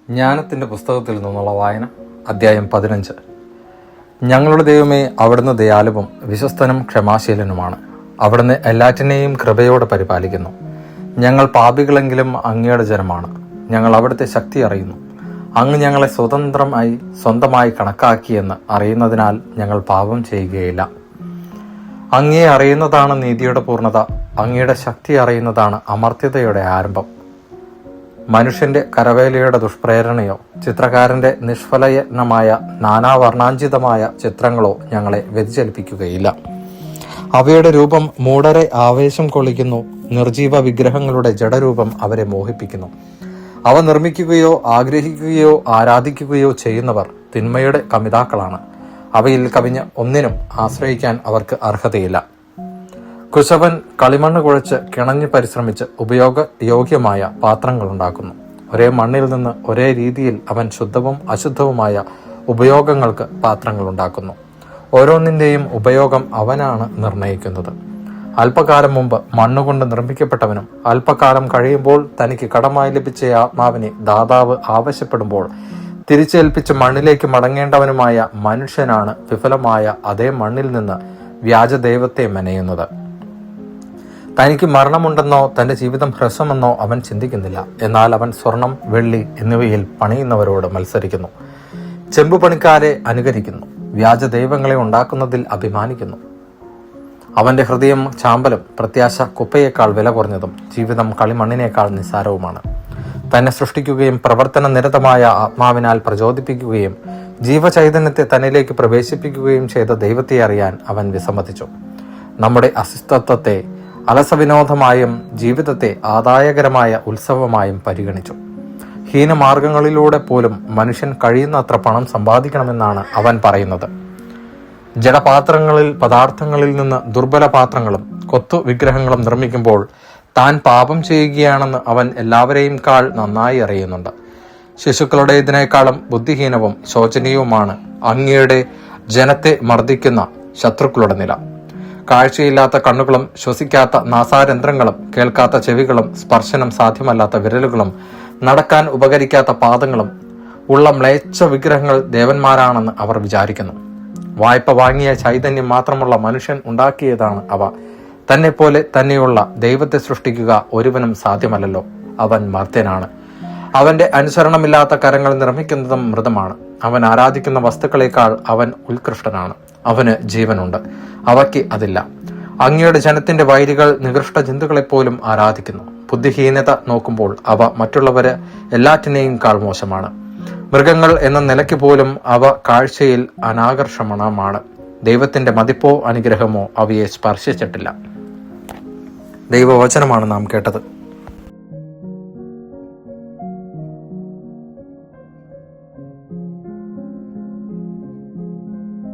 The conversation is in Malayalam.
ജ്ഞാനത്തിൻ്റെ പുസ്തകത്തിൽ നിന്നുള്ള വായന, അധ്യായം 15. ഞങ്ങളുടെ ദൈവമേ, അവിടുന്ന് ദയാലുവും വിശ്വസ്തനും ക്ഷമാശീലനുമാണ്. അവിടുന്ന് എല്ലാറ്റിനെയും കൃപയോടെ പരിപാലിക്കുന്നു. ഞങ്ങൾ പാപികളെങ്കിലും അങ്ങയുടെ ജനമാണ്. ഞങ്ങൾ അവിടുത്തെ ശക്തി അറിയുന്നു. അങ്ങ് ഞങ്ങളെ സ്വന്തമായി കണക്കാക്കിയെന്ന് അറിയുന്നതിനാൽ ഞങ്ങൾ പാപം ചെയ്യുകയില്ല. അങ്ങയെ അറിയുന്നതാണ് നീതിയുടെ പൂർണ്ണത. അങ്ങയുടെ ശക്തി അറിയുന്നതാണ് അമർത്യതയുടെ ആരംഭം. മനുഷ്യന്റെ കരവേലയുടെ ദുഷ്പ്രേരണയോ ചിത്രകാരന്റെ നിഷ്ഫലയത്നമായ നാനാവർണ്ണാഞ്ചിതമായ ചിത്രങ്ങളോ ഞങ്ങളെ വ്യതിചലിപ്പിക്കുകയില്ല. അവയുടെ രൂപം മൂഢരെ ആവേശം കൊള്ളിക്കുന്നു. നിർജീവ വിഗ്രഹങ്ങളുടെ ജഡരൂപം അവരെ മോഹിപ്പിക്കുന്നു. അവ നിർമ്മിക്കുകയോ ആഗ്രഹിക്കുകയോ ആരാധിക്കുകയോ ചെയ്യുന്നവർ തിന്മയുടെ കമിതാക്കളാണ്. അവയിൽ കവിഞ്ഞ് ഒന്നിനും ആശ്രയിക്കാൻ അവർക്ക് അർഹതയില്ല. കുശവൻ കളിമണ്ണ് കുഴച്ച് കിണഞ്ഞ് പരിശ്രമിച്ച് ഉപയോഗയോഗ്യമായ പാത്രങ്ങൾ ഉണ്ടാക്കുന്നു. ഒരേ മണ്ണിൽ നിന്ന് ഒരേ രീതിയിൽ അവൻ ശുദ്ധവും അശുദ്ധവുമായ ഉപയോഗങ്ങൾക്ക് പാത്രങ്ങൾ ഉണ്ടാക്കുന്നു. ഓരോന്നിൻ്റെയും ഉപയോഗം അവനാണ് നിർണയിക്കുന്നത്. അല്പകാലം മുമ്പ് മണ്ണുകൊണ്ട് നിർമ്മിക്കപ്പെട്ടവനും അല്പകാലം കഴിയുമ്പോൾ തനിക്ക് കടമായി ലഭിച്ച ആത്മാവിനെ ദാതാവ് ആവശ്യപ്പെടുമ്പോൾ തിരിച്ചേൽപ്പിച്ച് മണ്ണിലേക്ക് മടങ്ങേണ്ടവനുമായ മനുഷ്യനാണ് വിഫലമായ അതേ മണ്ണിൽ നിന്ന് വ്യാജദൈവത്തെ മെനയുന്നത്. തനിക്ക് മരണമുണ്ടെന്നോ തന്റെ ജീവിതം ഹ്രസ്വമെന്നോ അവൻ ചിന്തിക്കുന്നില്ല. എന്നാൽ അവൻ സ്വർണം, വെള്ളി എന്നിവയിൽ പണിയുന്നവരോട് മത്സരിക്കുന്നു. ചെമ്പുപണിക്കാരെ അനുകരിക്കുന്നു. വ്യാജദൈവങ്ങളെ ഉണ്ടാക്കുന്നതിൽ അഭിമാനിക്കുന്നു. അവന്റെ ഹൃദയം ചാമ്പലും പ്രത്യാശ കുപ്പയേക്കാൾ വില കുറഞ്ഞതും ജീവിതം കളിമണ്ണിനേക്കാൾ നിസ്സാരവുമാണ്. തന്നെ സൃഷ്ടിക്കുകയും പ്രവർത്തന നിരതമായ ആത്മാവിനാൽ പ്രചോദിപ്പിക്കുകയും ജീവചൈതന്യത്തെ തന്നിലേക്ക് പ്രവേശിപ്പിക്കുകയും ചെയ്ത ദൈവത്തെ അറിയാൻ അവൻ വിസമ്മതിച്ചു. നമ്മുടെ അസ്തിത്വത്തെ അലസവിനോദമായും ജീവിതത്തെ ആദായകരമായ ഉത്സവമായും പരിഗണിച്ചു. ഹീനമാർഗങ്ങളിലൂടെ പോലും മനുഷ്യൻ കഴിയുന്നത്ര പണം സമ്പാദിക്കണമെന്നാണ് അവൻ പറയുന്നത്. ജഡപാത്രങ്ങളിൽ പദാർത്ഥങ്ങളിൽ നിന്ന് ദുർബല പാത്രങ്ങളും കൊത്തു വിഗ്രഹങ്ങളും നിർമ്മിക്കുമ്പോൾ താൻ പാപം ചെയ്യുകയാണെന്ന് അവൻ എല്ലാവരെയും കാൾ നന്നായി അറിയുന്നുണ്ട്. ശിശുക്കളുടേതിനേക്കാളും ബുദ്ധിഹീനവും ശോചനീയവുമാണ് അങ്ങയുടെ ജനത്തെ മർദ്ദിക്കുന്ന ശത്രുക്കളുടെ നില. കാഴ്ചയില്ലാത്ത കണ്ണുകളും ശ്വസിക്കാത്ത നാസാരന്ധ്രങ്ങളും കേൾക്കാത്ത ചെവികളും സ്പർശനം സാധ്യമല്ലാത്ത വിരലുകളും നടക്കാൻ ഉപകരിക്കാത്ത പാദങ്ങളും ഉള്ള മ്ലേച്ഛ വിഗ്രഹങ്ങൾ ദേവന്മാരാണെന്ന് അവർ വിചാരിക്കുന്നു. വായ്പ വാങ്ങിയ ചൈതന്യം മാത്രമുള്ള മനുഷ്യൻ ഉണ്ടാക്കിയതാണ് അവ. തന്നെപ്പോലെ തന്നെയുള്ള ദൈവത്തെ സൃഷ്ടിക്കുക ഒരുവനും സാധ്യമല്ലല്ലോ. അവൻ മർത്യനാണ്. അവന്റെ അനുസരണമില്ലാത്ത കരങ്ങൾ നിർമ്മിക്കുന്നതും മൃതമാണ്. അവൻ ആരാധിക്കുന്ന വസ്തുക്കളെക്കാൾ അവൻ ഉത്കൃഷ്ടനാണ്. അവന് ജീവനുണ്ട്, അവയ്ക്ക് അതില്ല. അങ്ങയുടെ ജനത്തിന്റെ വൈരികൾ നികൃഷ്ട ജന്തുക്കളെപ്പോലും ആരാധിക്കുന്നു. ബുദ്ധിഹീനത നോക്കുമ്പോൾ അവ മറ്റുള്ളവര് എല്ലാറ്റിനെയും കാൾ മോശമാണ്. മൃഗങ്ങൾ എന്ന നിലയ്ക്ക് പോലും അവ കാഴ്ചയിൽ അനാകർഷണമാണ്. ദൈവത്തിന്റെ മതിപ്പോ അനുഗ്രഹമോ അവയെ സ്പർശിച്ചിട്ടില്ല. ദൈവവചനമാണ് നാം കേട്ടത്.